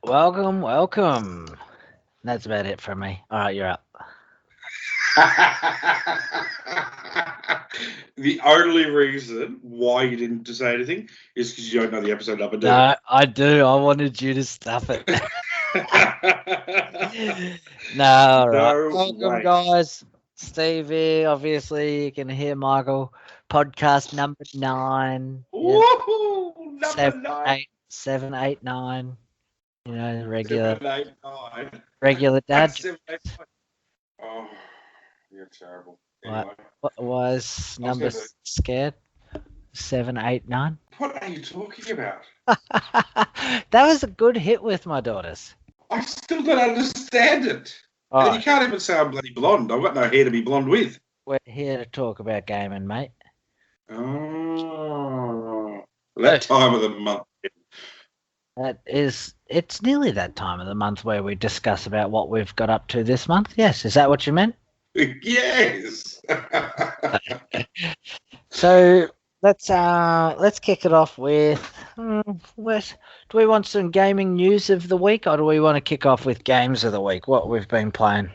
Welcome, welcome. That's about it from me. All right, you're up. The only reason why you didn't say anything is because you don't know the episode number, do No, I do. I wanted you to stuff it. No, all right. No Welcome, way. guys. Steve here. Obviously, you can hear Michael. Podcast number 9. Yeah, Woohoo! Number 7, 9. 8, 7, 8, 9. You know, regular 7, 8, 9. dad. 7, 8, 9. Oh, you're terrible. What, Anyway, what was number scared? 7, 8, 9. What are you talking about? That was a good hit with my daughters. I still don't understand it. All And you right. can't even say I'm bloody blonde. I've got no hair to be blonde with. We're here to talk about gaming, mate. Oh, that time of the month. It's nearly that time of the month where we discuss about what we've got up to this month. Yes, is that what you meant? Yes. So let's kick it off with do we want some gaming news of the week, or do we want to kick off with games of the week? What we've been playing?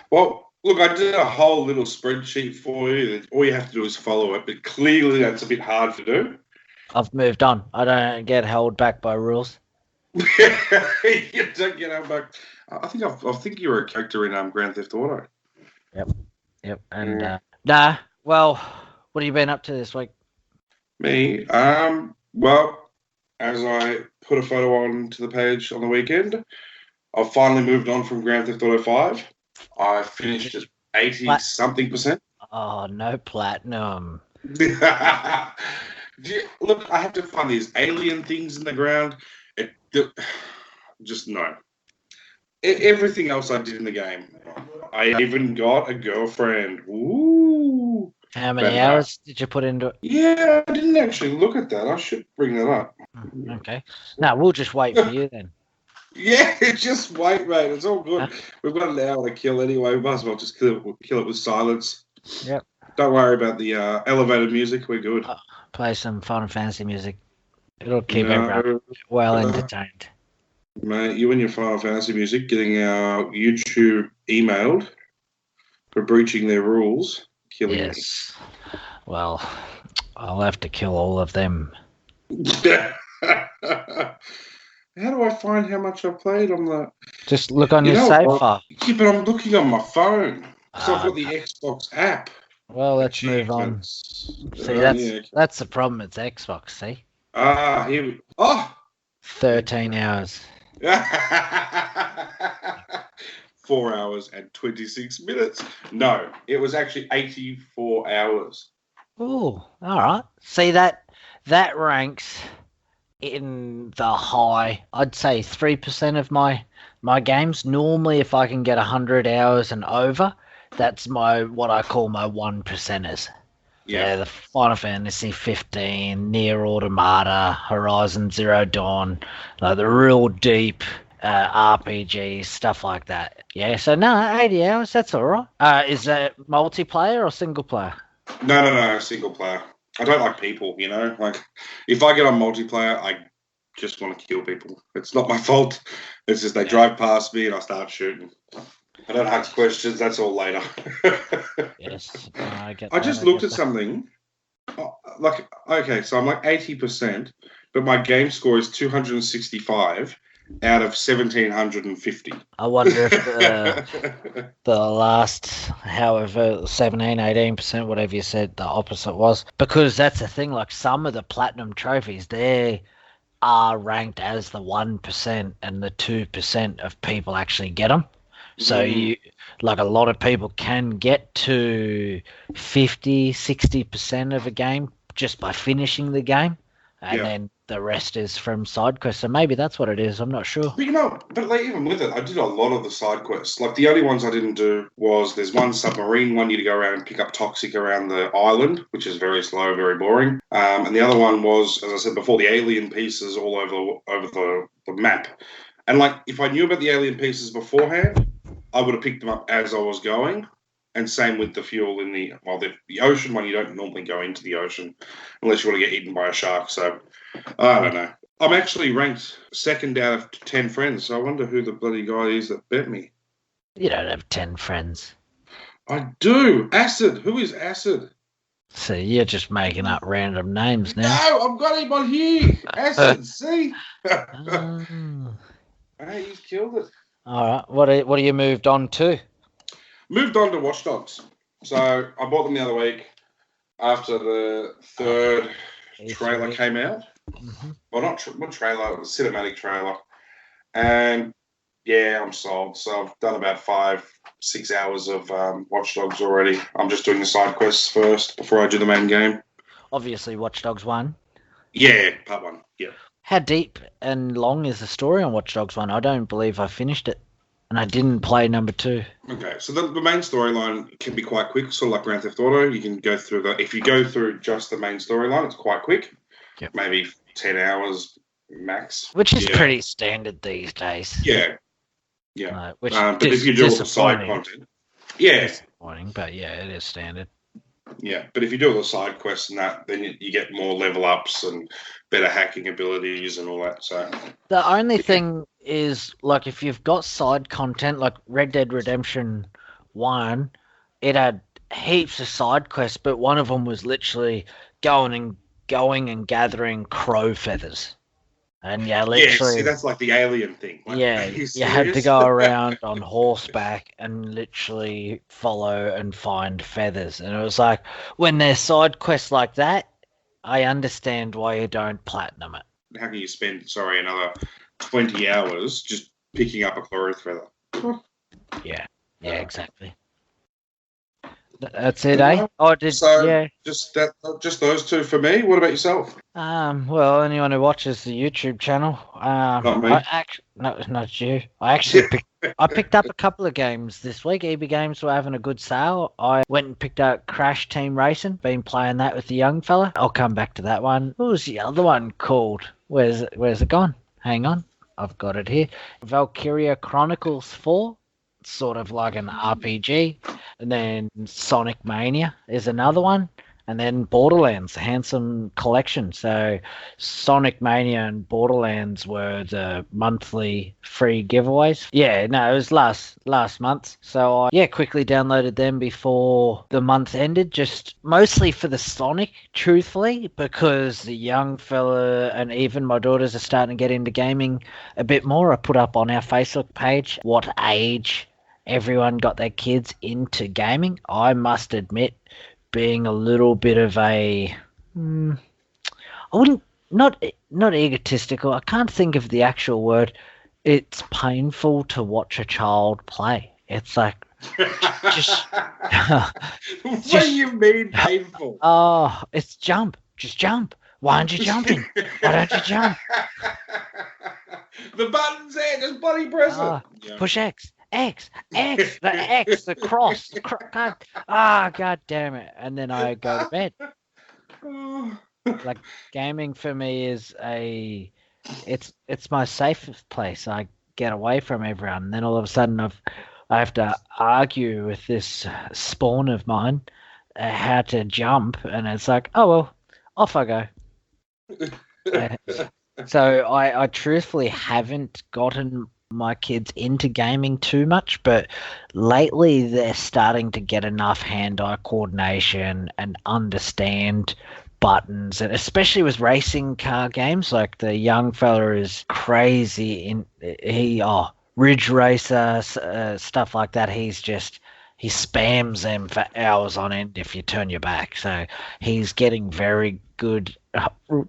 Well, look, I did a whole little spreadsheet for you. All you have to do is follow it, but clearly that's a bit hard to do. I've moved on. I don't get held back by rules. You don't get held back. I think you're a character in Grand Theft Auto. Yep. And nah. Well, what have you been up to this week? Me, well, as I put a photo onto the page on the weekend, I've finally moved on from Grand Theft Auto 5. I finished at 80-something%. Oh, no platinum. Look, I have to find these alien things in the ground. Just no. Everything else I did in the game. I even got a girlfriend. Ooh. How many hours did you put into it? Yeah, I didn't actually look at that. I should bring that up. Okay. No, we'll just wait for you then. Yeah, just wait, mate. It's all good. We've got an hour to kill anyway. We might as well just kill it with silence. Yep. Don't worry about the elevated music. We're good. Play some Final Fantasy music. It'll keep everyone well entertained. Mate, you and your Final Fantasy music getting our YouTube emailed for breaching their rules. Killing me. Well, I'll have to kill all of them. How do I find how much I played on the... Just look on your save file. Yeah, but I'm looking on my phone. So I've got the Xbox app. Well, let's move on. See, that's the problem. It's Xbox, see? Here we... Oh! 13 hours. 4 hours and 26 minutes. No, it was actually 84 hours. Oh, all right. See, that ranks in the high. I'd say 3% of my games. Normally, if I can get 100 hours and over, that's what I call my 1%ers. Yeah, the Final Fantasy 15, Nier Automata, Horizon Zero Dawn, like the real deep RPGs, stuff like that. Yeah, so no, 80 hours, that's all right. Is that multiplayer or single player? No, single player. I don't like people, you know? Like, if I get on multiplayer, I just want to kill people. It's not my fault. It's just they drive past me and I start shooting. I don't ask questions. That's all later. Yes, I just looked at something. Like, okay, so I'm like 80%, but my game score is 265 out of 1,750. I wonder if the last, however, 17, 18%, whatever you said, the opposite was. Because that's the thing, like some of the platinum trophies, they are ranked as the 1% and the 2% of people actually get them. So you, like a lot of people can get to 50, 60% of a game just by finishing the game. And then the rest is from side quests. So maybe that's what it is. I'm not sure. But but like, even with it, I did a lot of the side quests. Like the only ones I didn't do was there's one submarine one you to go around and pick up toxic around the island, which is very slow, very boring. And the other one was, as I said before, the alien pieces all over the map. And like if I knew about the alien pieces beforehand, I would have picked them up as I was going. And same with the fuel in the ocean one. You don't normally go into the ocean unless you want to get eaten by a shark. So I don't know. I'm actually ranked second out of 10 friends, so I wonder who the bloody guy is that bet me. You don't have 10 friends. I do. Acid. Who is Acid? So you're just making up random names now. No, I've got him on here. Acid, see? Oh. Hey, he's killed it. All right. What are you moved on to? Moved on to Watch Dogs. So I bought them the other week after the third trailer came out. Mm-hmm. Well, not trailer, it was a cinematic trailer. And yeah, I'm sold. So I've done about 5-6 hours of Watch Dogs already. I'm just doing the side quests first before I do the main game. Obviously, Watch Dogs 1. Yeah, part 1. Yeah. How deep and long is the story on Watch Dogs 1? I don't believe I finished it. And I didn't play number 2. Okay, so the main storyline can be quite quick, sort of like Grand Theft Auto. You can go through if you go through just the main storyline, it's quite quick. Yep. Maybe 10 hours max. Which is pretty standard these days. Yeah. Yeah. But if you do all the side content. Yeah. Disappointing, but yeah, it is standard. Yeah, but if you do all the side quests and that, then you get more level ups and better hacking abilities and all that. So the only thing is, like, if you've got side content, like Red Dead Redemption 1, it had heaps of side quests, but one of them was literally going and gathering crow feathers. And yeah, literally. Yeah, see, that's like the alien thing. Like, yeah, you had to go around on horseback and literally follow and find feathers. And it was like, when there's side quests like that, I understand why you don't platinum it. How can you spend, another 20 hours just picking up a crow feather? Yeah, exactly. That's it, eh? Oh, just those two for me. What about yourself? Well, anyone who watches the YouTube channel, not me. Not you. I actually picked up a couple of games this week. EB Games were having a good sale. I went and picked up Crash Team Racing. Been playing that with the young fella. I'll come back to that one. What was the other one called? Where's it gone? Hang on, I've got it here. Valkyria Chronicles 4. Sort of like an RPG, and then Sonic Mania is another one, and then Borderlands, Handsome Collection. So Sonic Mania and Borderlands were the monthly free giveaways. Yeah, no, it was last month. So I quickly downloaded them before the month ended, just mostly for the Sonic, truthfully, because the young fella and even my daughters are starting to get into gaming a bit more. I put up on our Facebook page what age everyone got their kids into gaming. I must admit, being a little bit of I wouldn't, not egotistical, I can't think of the actual word. It's painful to watch a child play. It's like, just... What do you mean painful? Oh, it's jump. Just jump. Why aren't you jumping? Why don't you jump? The button's there, just bloody press it. Push X. The cross. God damn it. And then I go to bed. Like, gaming for me is it's my safest place. I get away from everyone. And then all of a sudden I have to argue with this spawn of mine how to jump. And it's like, oh, well, off I go. So I truthfully haven't gotten my kids into gaming too much, but lately they're starting to get enough hand-eye coordination and understand buttons, and especially with racing car games. Like, the young fella is crazy Ridge Racer, stuff like that. He spams them for hours on end if you turn your back. So he's getting very good.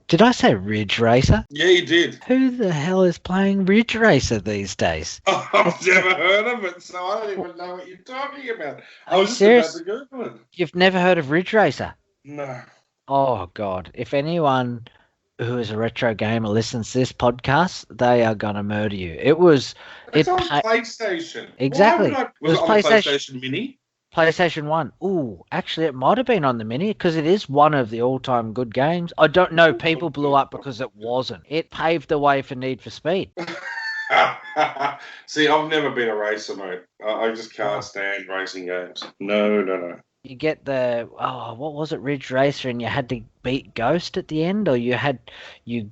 Did I say Ridge Racer? Yeah, you did. Who the hell is playing Ridge Racer these days? Oh, I've never heard of it, so I don't even know what you're talking about. Are you serious? About to Google it. You've never heard of Ridge Racer? No. Oh, God. If anyone who is a retro gamer listens to this podcast, they are going to murder you. It's on PlayStation. Exactly. Was it on PlayStation Mini? PlayStation 1. Ooh, actually, it might have been on the Mini because it is one of the all-time good games. I don't know. People blew up because it wasn't. It paved the way for Need for Speed. See, I've never been a racer, mate. I just can't stand racing games. No. you get the what was it, Ridge Racer, and you had to beat Ghost at the end, or you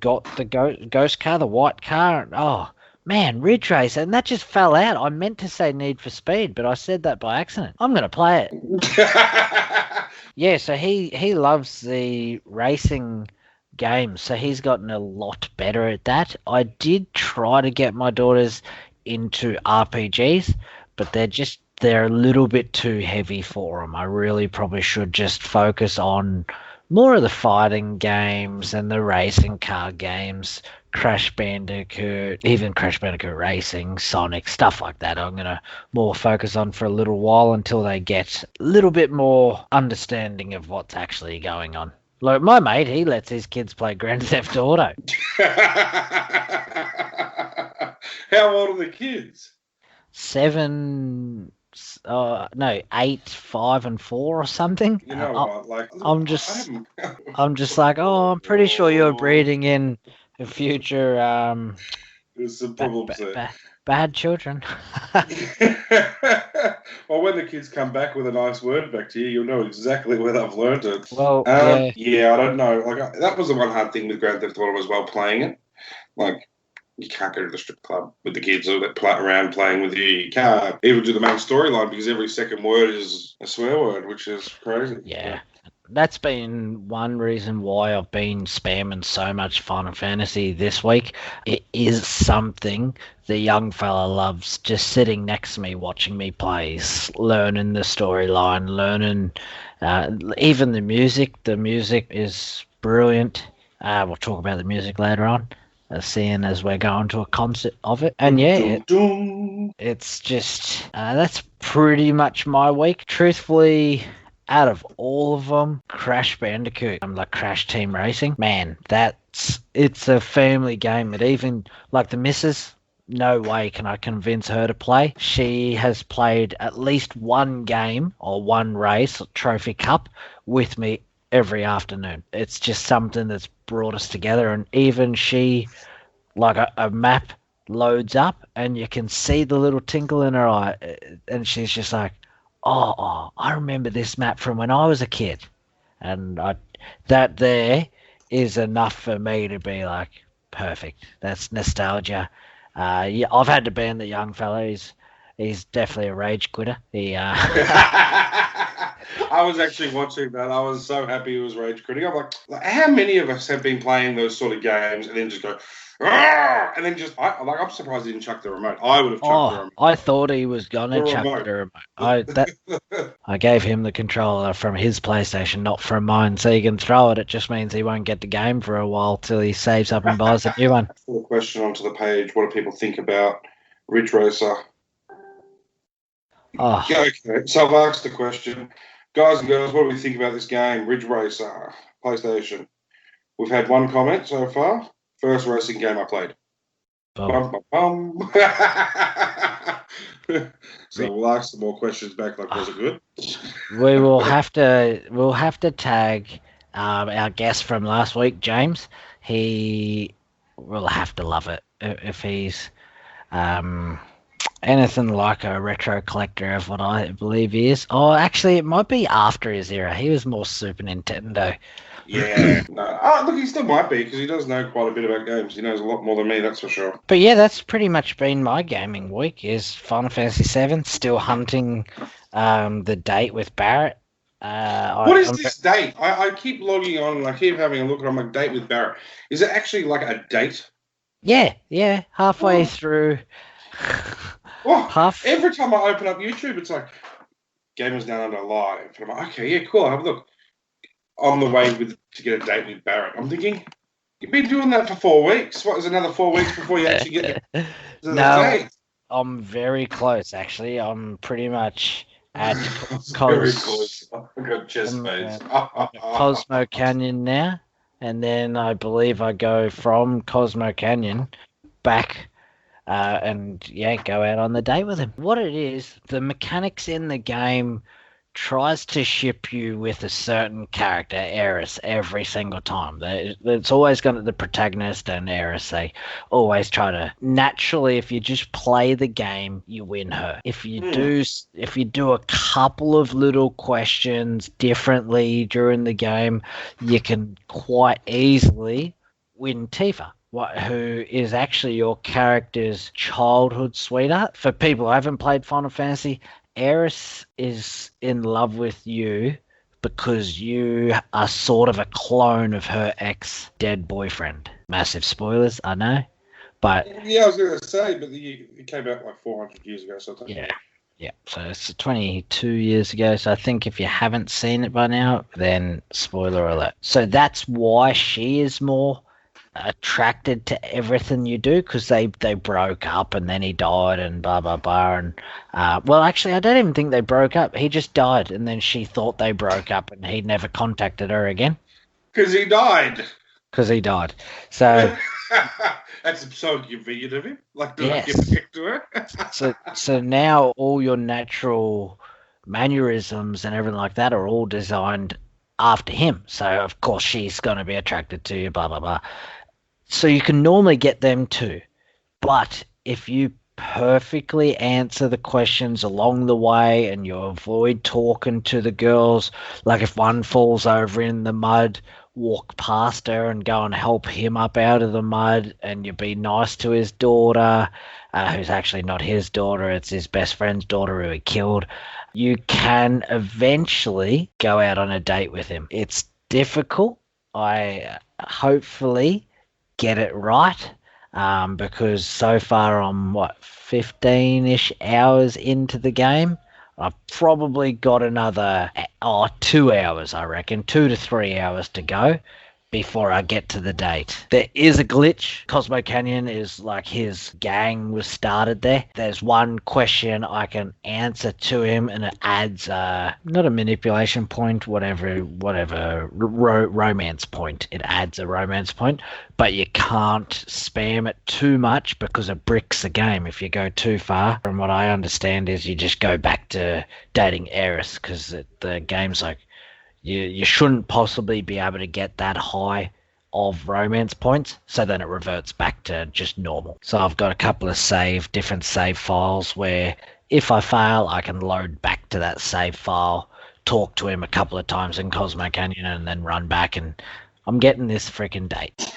got the Ghost car, the white car. Oh man, Ridge Racer, and that just fell out. I meant to say Need for Speed, but I said that by accident. I'm gonna play it. Yeah, so he loves the racing games, so he's gotten a lot better at that. I did try to get my daughters into RPGs, but they're a little bit too heavy for them. I really probably should just focus on more of the fighting games and the racing car games, Crash Bandicoot, even Crash Bandicoot Racing, Sonic, stuff like that. I'm going to more focus on for a little while until they get a little bit more understanding of what's actually going on. Like my mate, he lets his kids play Grand Theft Auto. How old are the kids? 7, no, 8, 5, and 4 or something. You know what? Like, I'm just like, I'm pretty sure you're breeding in the future. There's some problems there. Bad children. Well, when the kids come back with a nice word back to you, you'll know exactly where they've learned it. Well, yeah, I don't know. Like that was the one hard thing with Grand Theft Auto as well, playing it. Like, you can't go to the strip club with the kids or that play around playing with you. You can't even do the main storyline because every second word is a swear word, which is crazy. Yeah. That's been one reason why I've been spamming so much Final Fantasy this week. It is something the young fella loves, just sitting next to me watching me play, learning the storyline, learning even the music. The music is brilliant. We'll talk about the music later on, seeing as we're going to a concert of it. And yeah, it's just, that's pretty much my week. Truthfully, out of all of them, Crash Bandicoot, like Crash Team Racing, man, it's a family game. It even, like the missus, no way can I convince her to play. She has played at least one game or one race, Trophy Cup, with me every afternoon. It's just something that's brought us together. And even she, like a map loads up and you can see the little tinkle in her eye, and she's just like, oh, I remember this map from when I was a kid. And that there is enough for me to be like, perfect. That's nostalgia. Yeah, I've had to ban the young fella. He's definitely a rage quitter. I was actually watching that. I was so happy he was rage quitting. I'm like, how many of us have been playing those sort of games and then just go, and then just, I'm surprised he didn't chuck the remote. I would have chucked the remote. I thought he was gonna chuck the remote. I gave him the controller from his PlayStation, not from mine, so he can throw it. It just means he won't get the game for a while till he saves up and buys a new one. Put a question onto the page. What do people think about Ridge Racer? Oh. Okay, so I've asked the question. Guys and girls, what do we think about this game, Ridge Racer, PlayStation? We've had one comment so far. First racing game I played. Bum, bum, bum. So we'll ask some more questions back. Like, was it good? We'll have to tag our guest from last week, James. He will have to love it if he's anything like a retro collector of what I believe he is. Oh, actually, it might be after his era. He was more Super Nintendo. Yeah. No. Oh, look, he still might be because he does know quite a bit about games. He knows a lot more than me, that's for sure. But yeah, that's pretty much been my gaming week. Is Final Fantasy VII, still hunting the date with Barrett. What is this date? I keep logging on and I keep having a look and I'm like, date with Barrett. Is it actually like a date? Yeah. Halfway through. Every time I open up YouTube, it's like Gamerz Downunder live. And I'm like, okay, yeah, cool. I'll have a look. On the way to get a date with Barrett. I'm thinking, you've been doing that for 4 weeks. What, is another 4 weeks before you actually get the date? I'm very close, actually. I'm pretty much at very close. I've got chest pains. Cosmo Canyon now, and then I believe I go from Cosmo Canyon back and go out on the date with him. What it is, the mechanics in the game tries to ship you with a certain character, Eris, every single time. It's always going to the protagonist and Eris. They always try to naturally. If you just play the game, you win her. If you do a couple of little questions differently during the game, you can quite easily win Tifa, who is actually your character's childhood sweetheart. For people who haven't played Final Fantasy, Eris is in love with you because you are sort of a clone of her ex-dead boyfriend. Massive spoilers, I know. But yeah, I was going to say, but it came out like 400 years ago, so yeah. So it's 22 years ago. So I think if you haven't seen it by now, then spoiler alert. So that's why she is more attracted to everything you do, because they broke up and then he died and blah blah blah. And well, actually, I don't even think they broke up. He just died, and then she thought they broke up, and he never contacted her again because he died. So that's so convenient of him. Like, yes. Give back to her. so now all your natural mannerisms and everything like that are all designed after him. So of course she's going to be attracted to you. Blah blah blah. So you can normally get them too, but if you perfectly answer the questions along the way and you avoid talking to the girls, like if one falls over in the mud, walk past her and go and help him up out of the mud, and you be nice to his daughter, who's actually not his daughter, it's his best friend's daughter who he killed, you can eventually go out on a date with him. It's difficult. I hopefully get it right, because so far I'm 15-ish hours into the game. I've probably got another 2 hours, I reckon, 2 to 3 hours to go before I get to the date. There is a glitch. Cosmo Canyon is like his gang was started there. There's one question I can answer to him and it adds not a manipulation point, whatever romance point. It adds a romance point, but you can't spam it too much because it bricks the game if you go too far. From what I understand is you just go back to dating Eris, because the game's like, you shouldn't possibly be able to get that high of romance points, so then it reverts back to just normal. So I've got a couple of different save files where if I fail, I can load back to that save file, talk to him a couple of times in Cosmo Canyon, and then run back, and I'm getting this freaking date.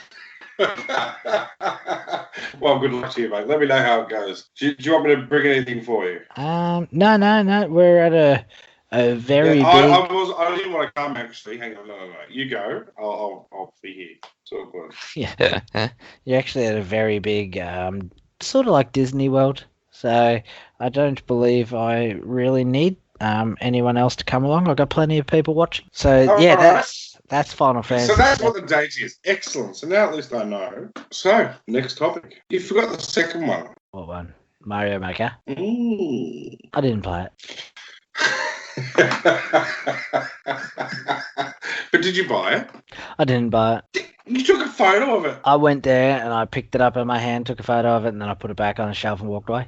Well, good luck to you, mate. Let me know how it goes. Do you want me to bring anything for you? No. We're at a very big... I didn't want to come, actually. Hang on, no. You go. I'll be here. It's all good. Yeah. You're actually at a very big, sort of like Disney World. So I don't believe I really need anyone else to come along. I've got plenty of people watching. So, that's Final Fantasy. So that's what the date is. Excellent. So now at least I know. So, next topic. You forgot the second one. What one? Mario Maker? Ooh. I didn't play it. But did you buy it? I didn't buy it. You took a photo of it. I went there and I picked it up in my hand, took a photo of it, and then I put it back on a shelf and walked away.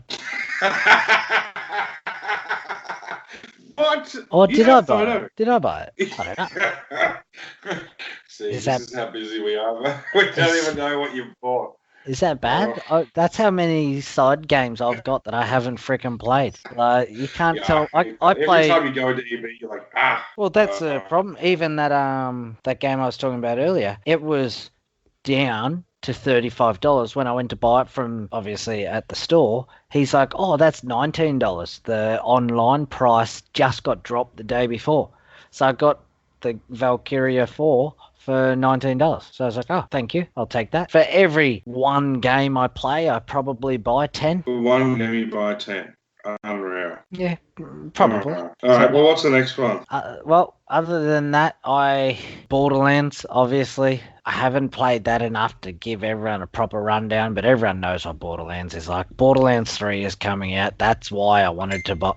What? Or did I buy it? Did I buy it? I don't know. See, this is how busy we are. We don't even know what you bought. Is that bad? That's how many side games I've got that I haven't freaking played. Like, you can't tell. I play. Every time you go into EB, you're like, Well, that's the problem. Even that game I was talking about earlier, it was down to $35 when I went to buy it from, obviously, at the store. He's like, oh, that's $19. The online price just got dropped the day before. So I got the Valkyria 4 for $19. So I was like, oh, thank you. I'll take that. For every one game I play, I probably buy 10. For one game, you buy 10. Unreal. Yeah, probably. All right, well, what's the next one? Well, other than that, Borderlands, obviously. I haven't played that enough to give everyone a proper rundown, but everyone knows what Borderlands is like. Borderlands 3 is coming out. That's why I wanted to buy...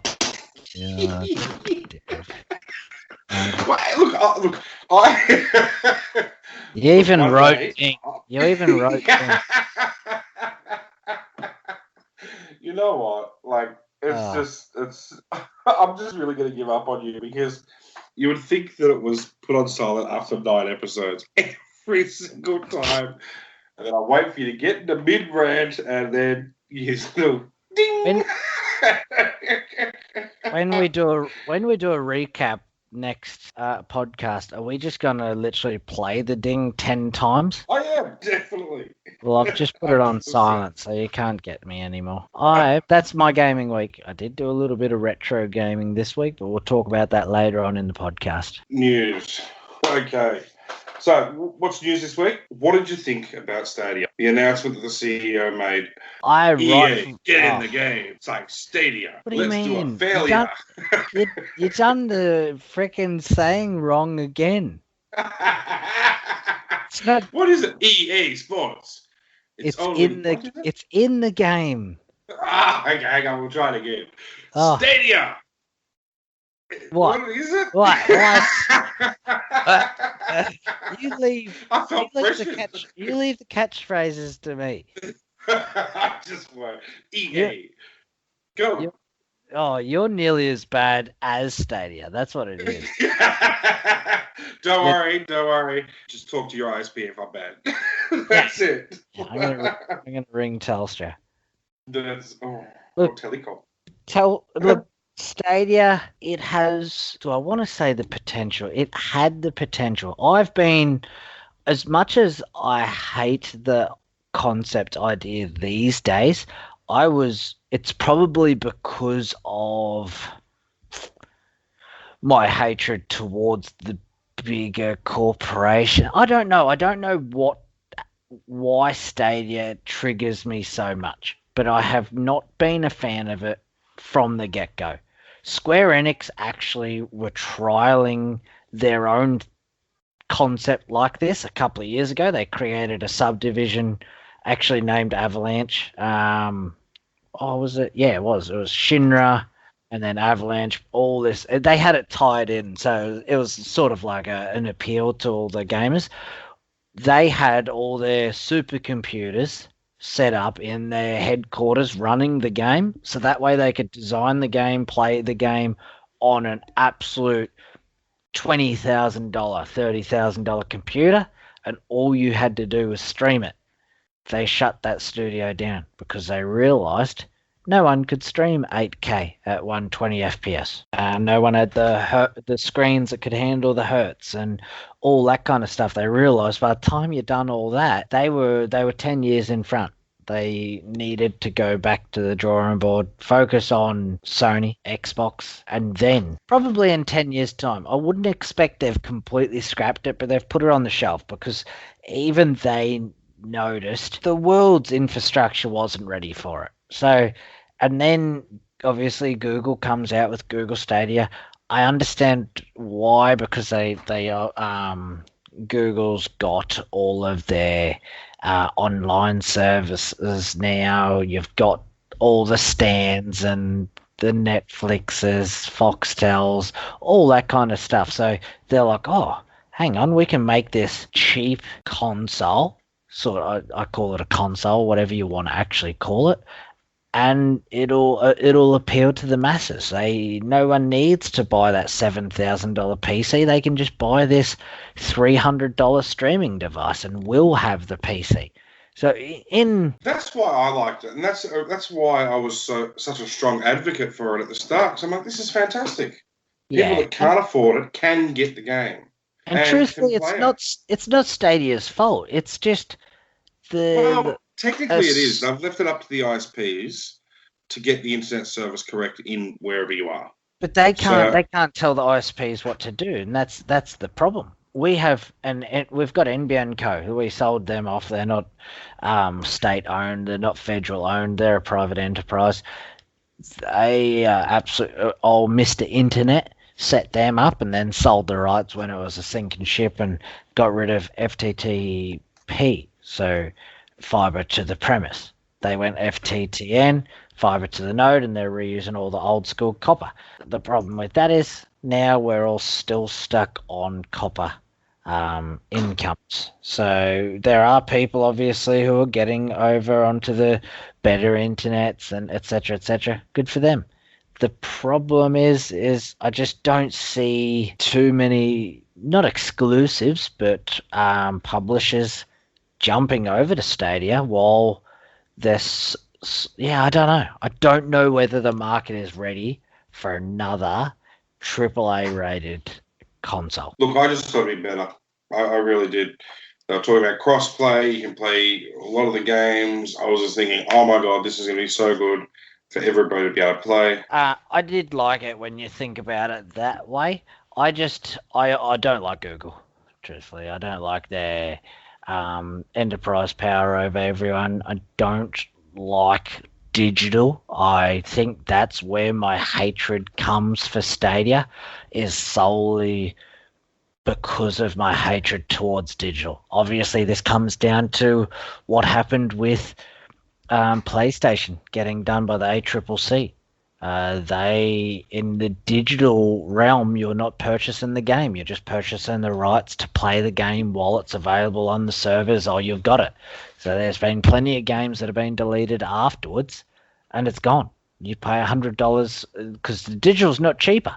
Look, I... You even wrote thing. You know what? Like, I'm just really going to give up on you because you would think that it was put on silent after 9 episodes every single time. And then I wait for you to get into mid-rant and then you still ding. When we do a recap next podcast, are we just gonna literally play the ding 10 times? I am, definitely. Well, I've just put it on silent, so you can't get me anymore. That's my gaming week. I did do a little bit of retro gaming this week, but we'll talk about that later on in the podcast. News. Okay. So, what's news this week? What did you think about Stadia? The announcement that the CEO made. EA, get in the game. It's like Stadia. What do you mean? Do a failure. You done the frickin' saying wrong again. It's not. What is it? EA Sports. It's in the game. Okay, hang on. We'll try it again. Oh. Stadia. What is it? What? You leave. I felt You leave the catchphrases to me. I just want EA. Go. You're nearly as bad as Stadia. That's what it is. Don't worry. Just talk to your ISP if I'm bad. That's it. Yeah, I'm gonna ring Telstra. Look, Telecom. Look, Stadia, it has, do I want to say the potential? It had the potential. I've been, as much as I hate the concept idea these days, it's probably because of my hatred towards the bigger corporation. I don't know why Stadia triggers me so much, but I have not been a fan of it from the get-go. Square Enix actually were trialing their own concept like this a couple of years ago. They created a subdivision actually named Avalanche. Was it? Yeah, it was. It was Shinra and then Avalanche, all this. They had it tied in, so it was sort of like an appeal to all the gamers. They had all their supercomputers set up in their headquarters running the game, so that way they could design the game, play the game on an absolute $20,000, $30,000 computer, and all you had to do was stream it. They shut that studio down because they realized no one could stream 8K at 120 FPS. No one had the screens that could handle the hertz and all that kind of stuff. They realized by the time you'd done all that, they were 10 years in front. They needed to go back to the drawing board, focus on Sony, Xbox, and then probably in 10 years' time. I wouldn't expect they've completely scrapped it, but they've put it on the shelf because even they noticed the world's infrastructure wasn't ready for it. So, and then obviously Google comes out with Google Stadia. I understand why, because Google's got all of their online services now. You've got all the stands and the Netflixes, Foxtels, all that kind of stuff. So they're like, oh, hang on, we can make this cheap console. I call it a console, whatever you want to actually call it, and it'll appeal to the masses. No one needs to buy that $7,000 PC. They can just buy this $300 streaming device, and we'll have the PC. So that's why I liked it, and that's why I was such a strong advocate for it at the start. So I'm like, this is fantastic. People that can't afford it can get the game. And truthfully, it's not Stadia's fault. It's just technically it is. They've left it up to the ISPs to get the internet service correct in wherever you are. But they can't tell the ISPs what to do, and that's the problem. We've got NBN Co, who we sold them off. They're not state owned. They're not federal owned. They're a private enterprise. They absolutely old Mr. Internet set them up and then sold the rights when it was a sinking ship and got rid of FTTP, so fiber to the premise. They went FTTN, fiber to the node, and they're reusing all the old school copper. The problem with that is now we're all still stuck on copper incomes. So there are people obviously who are getting over onto the better internets and etc. etc. Good for them. The problem is I just don't see too many, not exclusives, but publishers jumping over to Stadia while this. Yeah, I don't know. I don't know whether the market is ready for another AAA rated console. Look, I just thought it'd be better. I really did. They were talking about crossplay. You can play a lot of the games. I was just thinking, oh my god, this is going to be so good for everybody to be able to play. I did like it when you think about it that way. I don't like Google, truthfully. I don't like their enterprise power over everyone. I don't like digital. I think that's where my hatred comes for Stadia, is solely because of my hatred towards digital. Obviously, this comes down to what happened with PlayStation getting done by the ACCC. They, in the digital realm, you're not purchasing the game. You're just purchasing the rights to play the game while it's available on the servers, or you've got it. So there's been plenty of games that have been deleted afterwards, and it's gone. You pay $100 because the digital's not cheaper.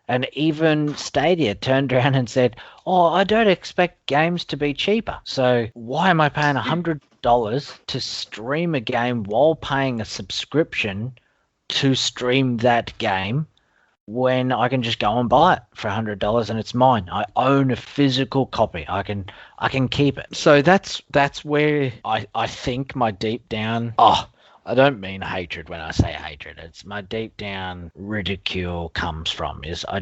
And even Stadia turned around and said, oh, I don't expect games to be cheaper. So why am I paying $100 to stream a game while paying a subscription to stream that game when I can just go and buy it for $100 and it's mine? I own a physical copy. I can keep it. So that's where I think my deep down... I don't mean hatred when I say hatred. It's my deep down ridicule comes from is I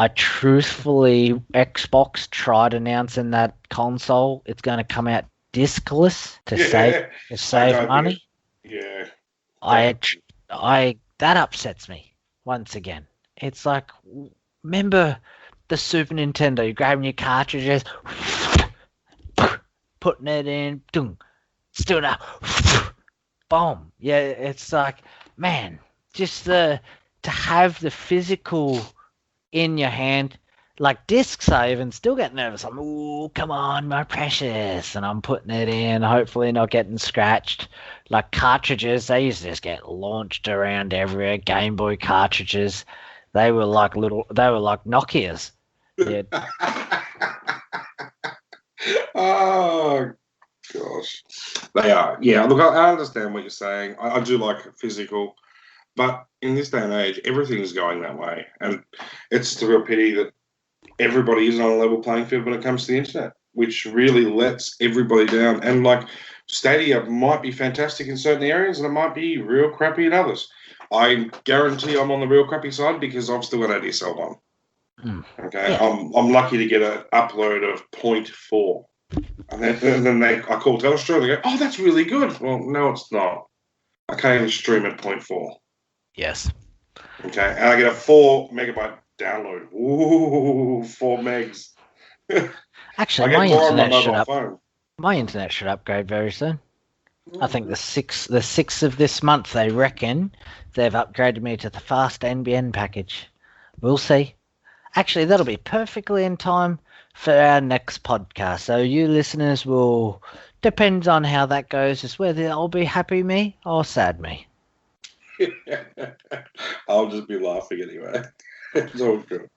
truthfully, Xbox tried announcing that console. It's going to come out discless to save money. That upsets me once again. It's like, remember the Super Nintendo? You grabbing your cartridges, putting it in, still now. Boom. Yeah, it's like, man, just to have the physical in your hand, like discs, I even still get nervous. I'm, oh, come on, my precious, and I'm putting it in, hopefully not getting scratched. Like cartridges, they used to just get launched around everywhere. Game Boy cartridges, they were like Nokias. Yeah. Oh, gosh. They are. Yeah, look, I understand what you're saying. I do like physical. But in this day and age, everything is going that way. And it's the real pity that everybody isn't on a level playing field when it comes to the internet, which really lets everybody down. And, like, Stadia might be fantastic in certain areas and it might be real crappy in others. I guarantee I'm on the real crappy side because I've still got ADSL one. Okay? Yeah. I'm lucky to get an upload of 0.4. And then I call Telstra and they go, oh, that's really good. Well, no, it's not. I can't even stream at 0.4. Yes. Okay, and I get a 4 megabyte download. Ooh, 4 megs. Actually, my internet should upgrade very soon. I think the 6th of this month, they reckon they've upgraded me to the fast NBN package. We'll see. Actually, that'll be perfectly in time for our next podcast. So you listeners will, depends on how that goes, is whether I'll be happy me or sad me. I'll just be laughing anyway. It's all good.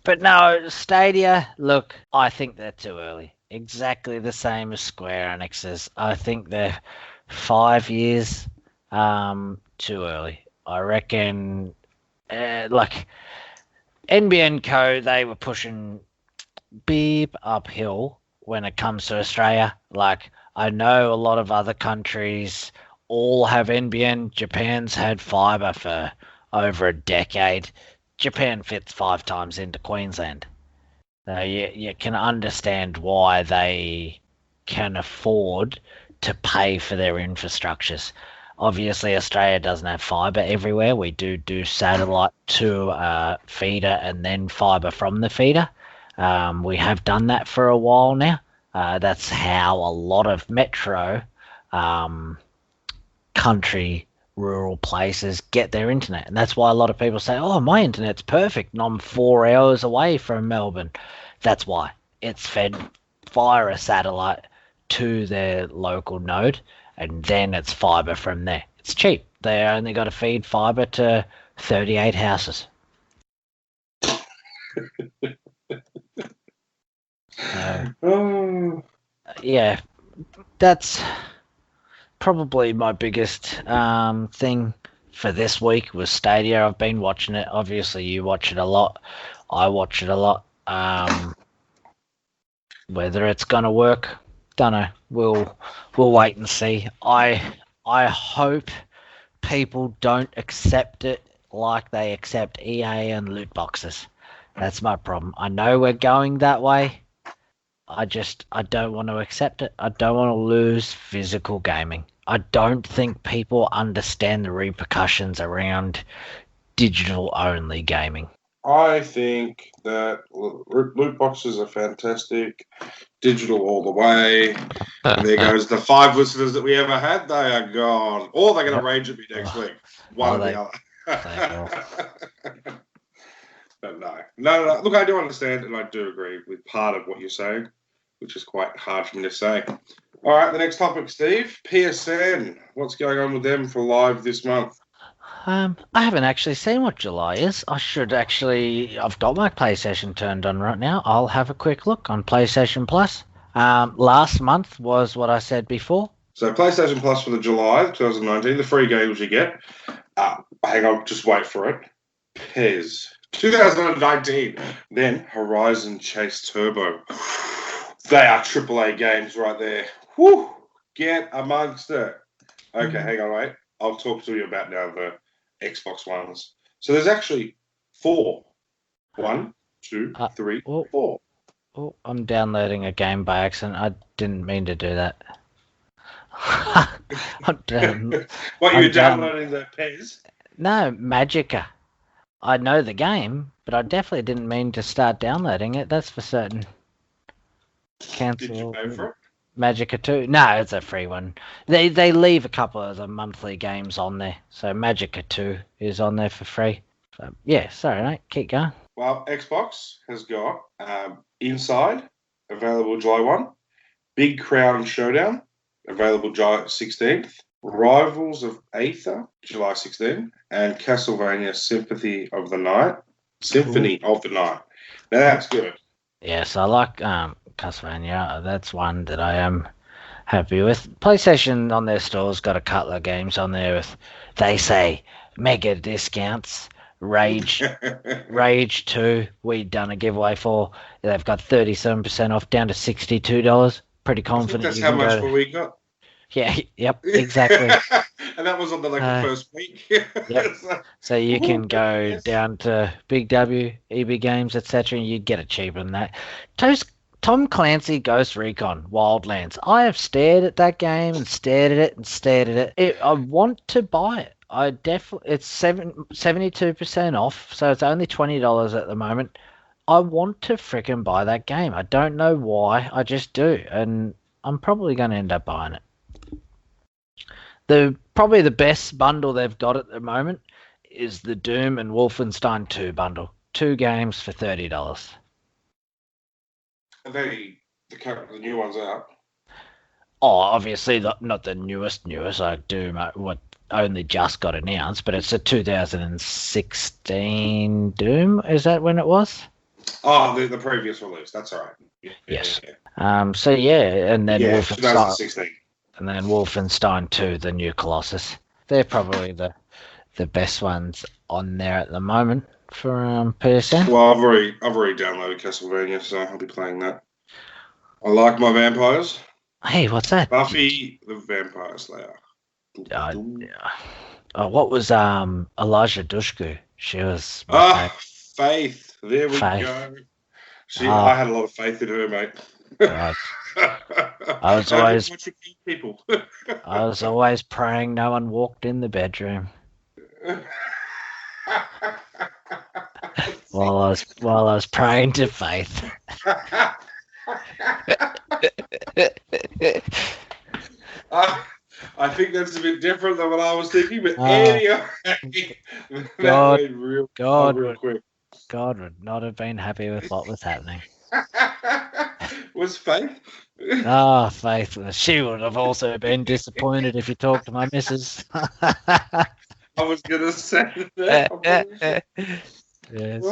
But no, Stadia, look, I think they're too early. Exactly the same as Square Enix's. I think they're 5 years too early. I reckon, like, NBN Co., they were pushing beep uphill when it comes to Australia. Like, I know a lot of other countries all have NBN. Japan's had fibre for over a decade. Japan fits 5 times into Queensland. So you can understand why they can afford to pay for their infrastructures. Obviously, Australia doesn't have fibre everywhere. We do satellite to feeder and then fibre from the feeder. We have done that for a while now. That's how a lot of metro country, rural places get their internet. And that's why a lot of people say, oh, my internet's perfect and I'm 4 hours away from Melbourne. That's why. it's fed via a satellite to their local node, and then it's fiber from there. It's cheap. They only got to feed fiber to 38 houses. Yeah, that's probably my biggest thing for this week was Stadia. I've been watching it. Obviously, you watch it a lot. I watch it a lot. Whether it's gonna work, don't know. We'll wait and see. I hope people don't accept it like they accept EA and loot boxes. That's my problem. I know we're going that way. I don't want to accept it. I don't want to lose physical gaming. I don't think people understand the repercussions around digital only gaming. I think that loot boxes are fantastic. Digital all the way. And there goes the 5 listeners that we ever had. They are gone. Or they're going to rage at me next week. One or the other. But no. Look, I do understand and I do agree with part of what you're saying, which is quite hard for me to say. All right, the next topic, Steve. PSN. What's going on with them for live this month? I haven't actually seen what July is. I've got my PlayStation turned on right now. I'll have a quick look on PlayStation Plus. Last month was what I said before. So PlayStation Plus for the July 2019, the free games you get. Hang on, just wait for it. PES 2019. Then Horizon Chase Turbo. They are AAA games right there. Whew! Get amongst it. Okay, hang on, wait. I'll talk to you about now the Xbox ones. So there's actually 4. 1, 2, 3, 4. Oh, I'm downloading a game by accident. I didn't mean to do that. What, you're downloading the PES? No, Magica. I know the game, but I definitely didn't mean to start downloading it. That's for certain. Cancel. Did you pay for it? Magica 2. No, it's a free one. They leave a couple of the monthly games on there. So Magica 2 is on there for free. So, yeah, sorry, mate. Keep going. Well, Xbox has got Inside, available July 1. Big Crown Showdown, available July 16th. Rivals of Aether, July 16th. And Castlevania Symphony of the Night. Now that's good. Yes, I like Castlevania. That's one that I am happy with. PlayStation on their store's got a couple of games on there with, they say, mega discounts. Rage 2, we done a giveaway for. They've got 37% off, down to $62. Pretty confident. That's how much we got. Yeah, yep, exactly. And that was on the first week. Yep. So you can go down to Big W, EB Games, etc., and you'd get it cheaper than that. Tom Clancy Ghost Recon Wildlands. I have stared at that game and stared at it. I want to buy it. It's 72% off, so it's only $20 at the moment. I want to frickin' buy that game. I don't know why, I just do, and I'm probably going to end up buying it. Probably the best bundle they've got at the moment is the Doom and Wolfenstein 2 bundle. 2 games for $30. Are the new ones out? Oh, obviously not the newest. Like Doom, what only just got announced, but it's a 2016 Doom. Is that when it was? Oh, the previous release. That's all right. Yes. So yeah, and then Wolfenstein. 2016. And then Wolfenstein 2, the new Colossus. They're probably the best ones on there at the moment for PSN. Well, I've already downloaded Castlevania, so I'll be playing that. I like my vampires. Hey, what's that? Buffy the Vampire Slayer. Yeah. What was Elijah Dushku? She was. Faith. There we go. I had a lot of faith in her, mate. Right. I was always praying no one walked in the bedroom. while I was praying to Faith. I think that's a bit different than what I was thinking, but anyway, God would not have been happy with what was happening. Was Faith? Ah, Faith. She would have also been disappointed if you talked to my missus. I was going to say that. Yes.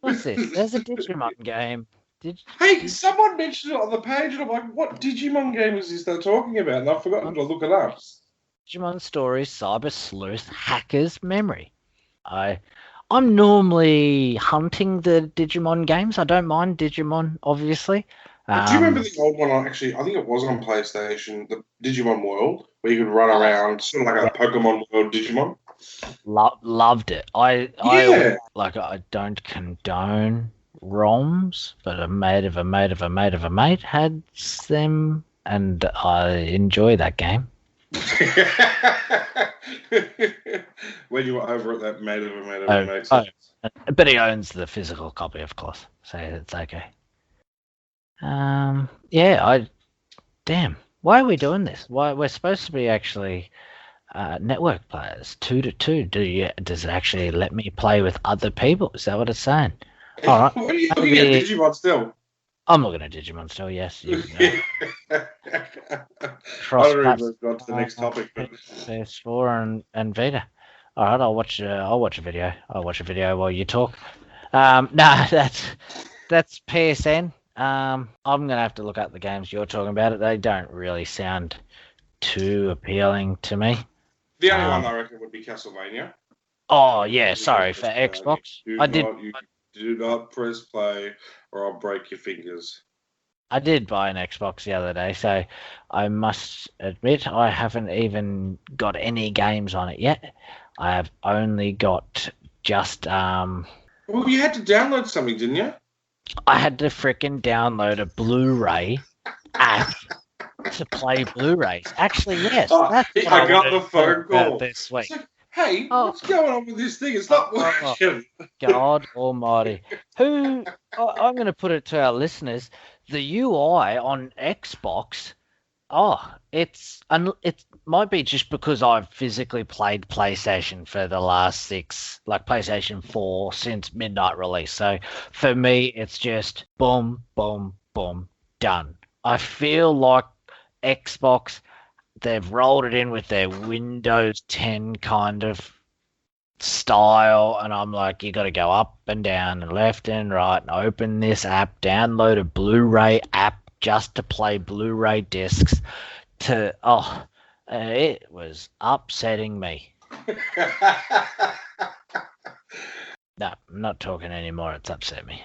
What's this? There's a Digimon game. Hey, someone mentioned it on the page, and I'm like, what Digimon game is this they're talking about? And I've forgotten to look it up. Digimon Stories, Cyber Sleuth, Hacker's Memory. I'm normally hunting the Digimon games. I don't mind Digimon, obviously. Do you remember the old one? Actually, I think it was on PlayStation, the Digimon World, where you could run around, sort of like a Pokemon World Digimon. Loved it. I don't condone ROMs, but a mate of a mate of a mate of a mate had them, and I enjoy that game. When you were over at that mate of a mate of a mate. But he owns the physical copy, of course, so it's okay. Damn. Why are we doing this? Why we're supposed to be actually network players, 2-2. Does it actually let me play with other people? Is that what it's saying? All right. What are you looking at Digimon still? I'm looking at Digimon still. Yes. I don't know if got to the next topic, but PS4 and Vita. All right, I'll watch a video. I'll watch a video while you talk. That's PSN. I'm gonna have to look up the games you're talking about. They don't really sound too appealing to me. The only one I reckon would be Castlevania. Oh yeah, sorry for Xbox. Do not press play, or I'll break your fingers. I did buy an Xbox the other day, so I must admit I haven't even got any games on it yet. I have only got just Well, you had to download something, didn't you? I had to frickin' download a Blu-ray app to play Blu-rays. Actually, yes. I got the phone call this week. Like, hey, what's going on with this thing? It's not working. God Almighty! I'm going to put it to our listeners. The UI on Xbox. It might be just because I've physically played PlayStation for the last PlayStation 4 since midnight release. So for me, it's just boom, boom, boom, done. I feel like Xbox, they've rolled it in with their Windows 10 kind of style, and I'm like, you got to go up and down and left and right and open this app, download a Blu-ray app just to play Blu-ray discs. It was upsetting me. No, I'm not talking anymore. It's upset me.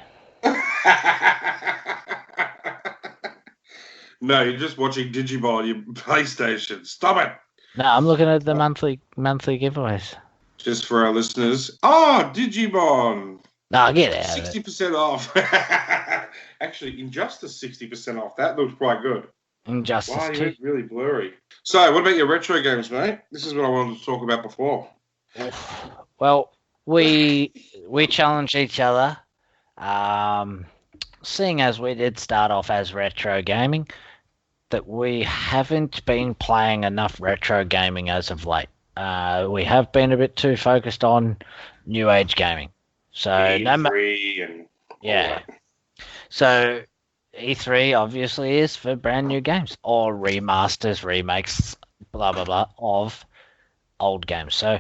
No, you're just watching Digimon on your PlayStation. Stop it. No, I'm looking at the monthly giveaways. Just for our listeners. Oh, Digimon. No, get out. 60% off. Actually, Injustice 60% off. That looks quite good. Injustice. Wow, you look really blurry. So, what about your retro games, mate? This is what I wanted to talk about before. Well, we challenge each other. Seeing as we did start off as retro gaming, that we haven't been playing enough retro gaming as of late. We have been a bit too focused on new age gaming. So E3 and yeah. So E3 obviously is for brand new games or remasters, remakes, blah blah blah of old games. So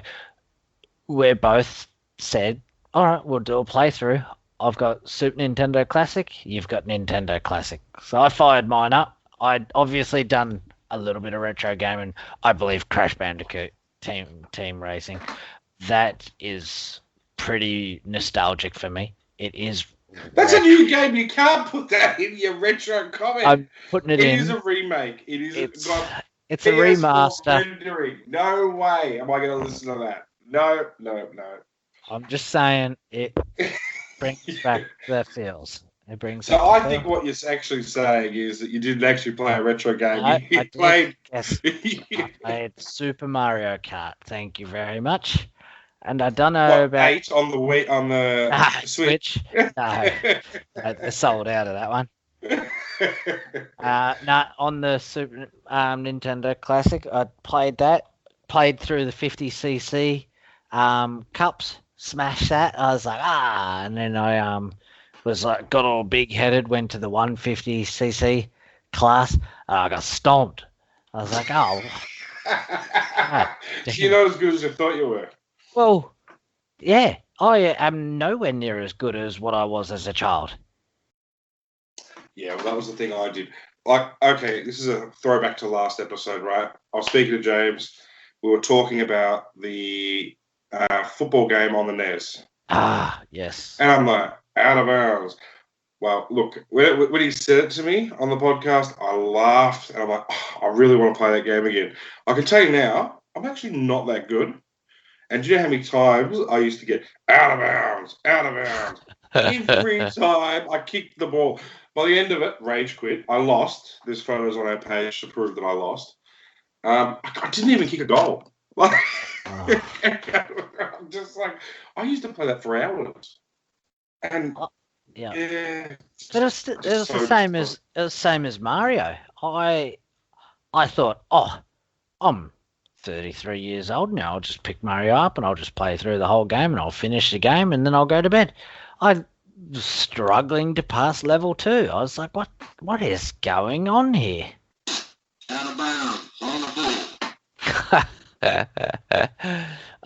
we're both said, all right, we'll do a playthrough. I've got Super Nintendo Classic, you've got Nintendo Classic. So I fired mine up. I'd obviously done a little bit of retro gaming. I believe Crash Bandicoot Team Racing. That is pretty nostalgic for me. It is. That's a new game. You can't put that in your retro comment. I'm putting it in. It is a remake. It's a remaster. Rendering. No way am I going to listen to that. No. I'm just saying it brings back the feels. It brings. So I think what you're actually saying is that you didn't actually play a retro game. I played. Yes, I played Super Mario Kart. Thank you very much. And I don't know about 8 on the Switch. No, they're sold out of that one. On the Super Nintendo Classic, I played that. Played through the 50cc cups. Smashed that. I was like, and then I was like got all big headed, went to the 150cc class, and I got stomped. I was like, oh, God So you're damn. not as good as you thought you were. Well, yeah, I am nowhere near as good as what I was as a child. Yeah, well, that was the thing I did. Like, okay, this is a throwback to last episode, right? I was speaking to James. We were talking about the football game on the NES. Ah, yes. And I'm like, out of bounds. Well, look, when he said it to me on the podcast, I laughed and I'm like, oh, I really want to play that game again. I can tell you now, I'm actually not that good. And do you know how many times I used to get out of bounds, out of bounds? Every time I kicked the ball. By the end of it, rage quit. I lost. There's photos on our page to prove that I lost. I didn't even kick a goal. Like, Oh. I'm just like, I used to play that for hours. And Yeah. yeah, But it was the same as Mario. I thought, oh, I'm 33 years old now. I'll just pick Mario up and I'll just play through the whole game and I'll finish the game and then I'll go to bed. I was struggling to pass level 2. I was like, what is going on here? Out of bounds. On the ball.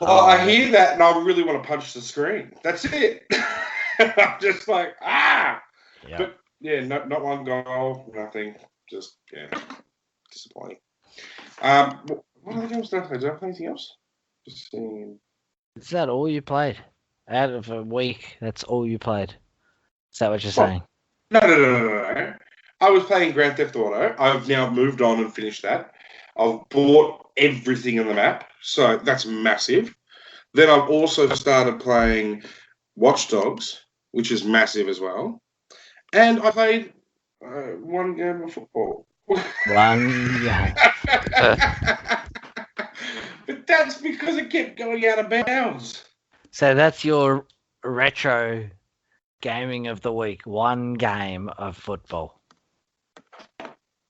Well, I hear that and I really want to punch the screen. That's it. I'm just like, ah. Yeah. But yeah, not one goal, nothing. Just disappointing. What other games did I play? Did I play anything else? Just seeing. Is that all you played? Out of a week, that's all you played? Is that what you're saying? No. I was playing Grand Theft Auto. I've now moved on and finished that. I've bought everything in the map, so that's massive. Then I've also started playing Watch Dogs, which is massive as well. And I played one game of football. One game. But that's because it kept going out of bounds. So that's your retro gaming of the week. One game of football.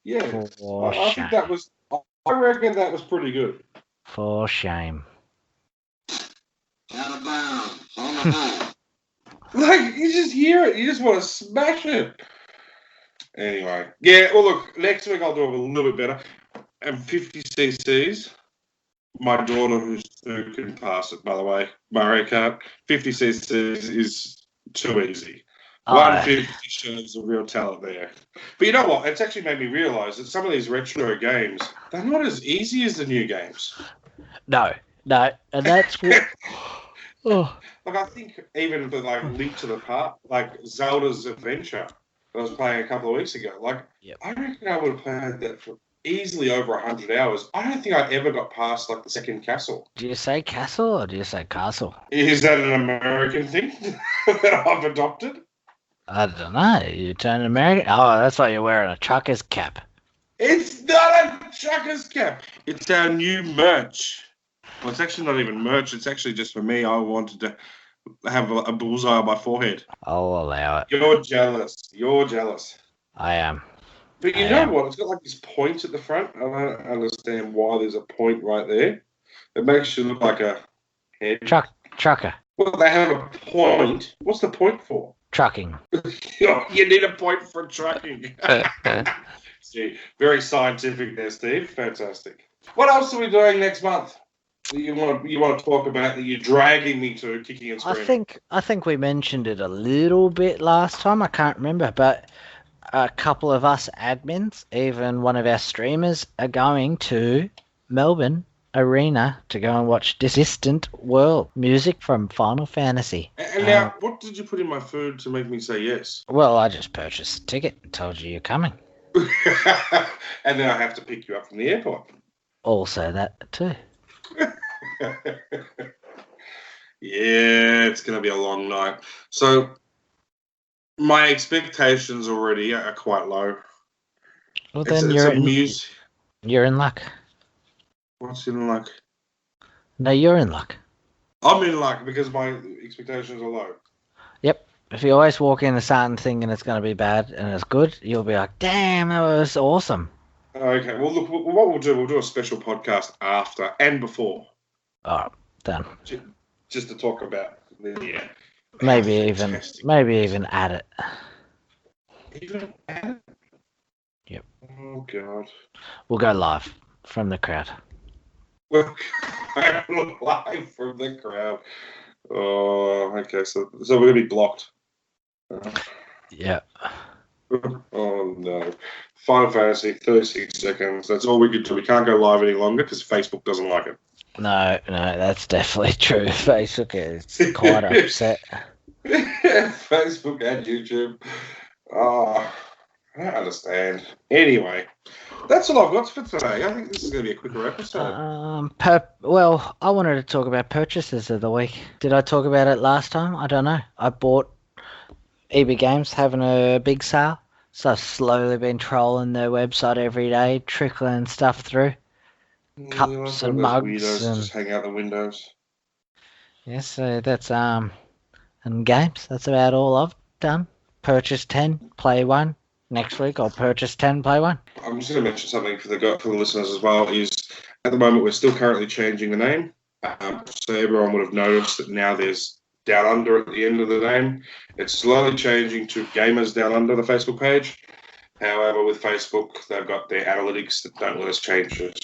Yeah, For I shame. think that was. I reckon that was pretty good. For shame. Out of bounds. On the ball. Like, you just hear it, you just want to smash it. Anyway, yeah. Well, look, next week I'll do it a little bit better. And 50cc's. My daughter, who can pass it, by the way, Mario Kart, 50cc's is too easy. 150 shows the real talent there. But you know what? It's actually made me realise that some of these retro games, they're not as easy as the new games. No, and that's what. Oh. Like, I think even the Link to the Past, like Zelda's Adventure, that I was playing a couple of weeks ago. Like, Yep. I reckon I would have played that for easily over 100 hours. I don't think I ever got past the second castle. Do you say castle or do you say castle? Is that an American thing that I've adopted? I don't know. You turn American. Oh, that's why you're wearing a trucker's cap. It's not a trucker's cap. It's our new merch. Well, it's actually not even merch. It's actually just for me. I wanted to have a bullseye on my forehead. I'll allow it. You're jealous. I am. But you know what? It's got this point at the front. I don't understand why there's a point right there. It makes you look like a head. Trucker. Well, they have a point. What's the point for? Trucking. You need a point for trucking. See, very scientific there, Steve. Fantastic. What else are we doing next month? You want to talk about that you're dragging me to kicking and screaming? I think we mentioned it a little bit last time. I can't remember, but a couple of us admins, even one of our streamers, are going to Melbourne Arena to go and watch Distant World music from Final Fantasy. And now, what did you put in my food to make me say yes? Well, I just purchased a ticket and told you you're coming. And then I have to pick you up from the airport. Also that too. Yeah, it's going to be a long night. So my expectations already are quite low. Well, then you're in luck. What's in luck? No, you're in luck. I'm in luck because my expectations are low. Yep. If you always walk in a certain thing and it's going to be bad and it's good, you'll be like, damn, that was awesome. Okay, well, look, what we'll do a special podcast after and before. All right, done. Just to talk about Maybe How even fantastic. add it. Even add it? Yep. Oh, God. We'll go live from the crowd. Well, live from the crowd. Oh, okay. So we're going to be blocked. Yeah. Oh, no. Final Fantasy, 36 seconds. That's all we can do. We can't go live any longer because Facebook doesn't like it. No, that's definitely true. Facebook is quite upset. Facebook and YouTube. Oh, I don't understand. Anyway, that's all I've got for today. I think this is going to be a quicker episode. Well, I wanted to talk about purchases of the week. Did I talk about it last time? I don't know. I bought EB Games having a big sale, so I've slowly been trolling their website every day, trickling stuff through. Cups and Those mugs weirdos and just hang out the windows. yeah, so that's and games. That's about all I've done. Purchase 10, play 1. Next week I'll purchase 10, play 1. I'm just going to mention something for the listeners as well. Is at the moment we're still currently changing the name, so everyone would have noticed that now there's Downunder at the end of the name. It's slowly changing to Gamerz Downunder, the Facebook page. However, with Facebook, they've got their analytics that don't let us change it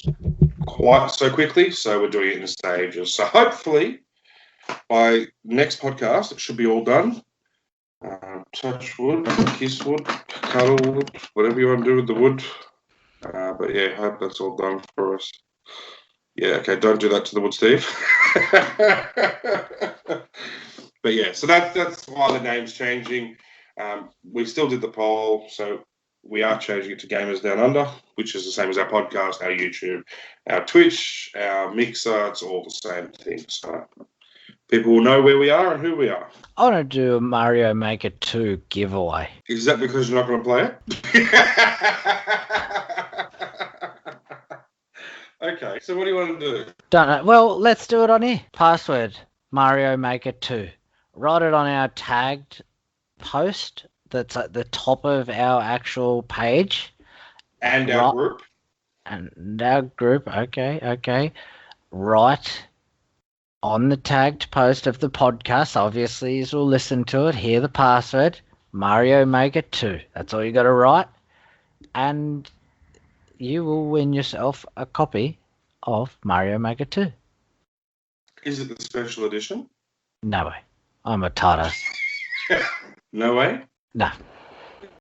quite so quickly, so we're doing it in stages. So hopefully, by next podcast, it should be all done. Touch wood, kiss wood, cuddle wood, whatever you want to do with the wood. But yeah, I hope that's all done for us. Yeah, okay, don't do that to the wood, Steve. But yeah, so that's why the name's changing. We still did the poll, so we are changing it to Gamers Down Under, which is the same as our podcast, our YouTube, our Twitch, our Mixer. It's all the same thing. So people will know where we are and who we are. I want to do a Mario Maker 2 giveaway. Is that because you're not going to play it? Okay, so what do you want to do? Don't know. Well, let's do it on here. Password Mario Maker 2. Write it on our tagged post that's at the top of our actual page. And our group. And our group, okay. Write on the tagged post of the podcast. Obviously, you will listen to it. Hear the password Mario Maker 2. That's all you got to write. And you will win yourself a copy of Mario Maker 2. Is it the special edition? No way. I'm a Tata. No way? No.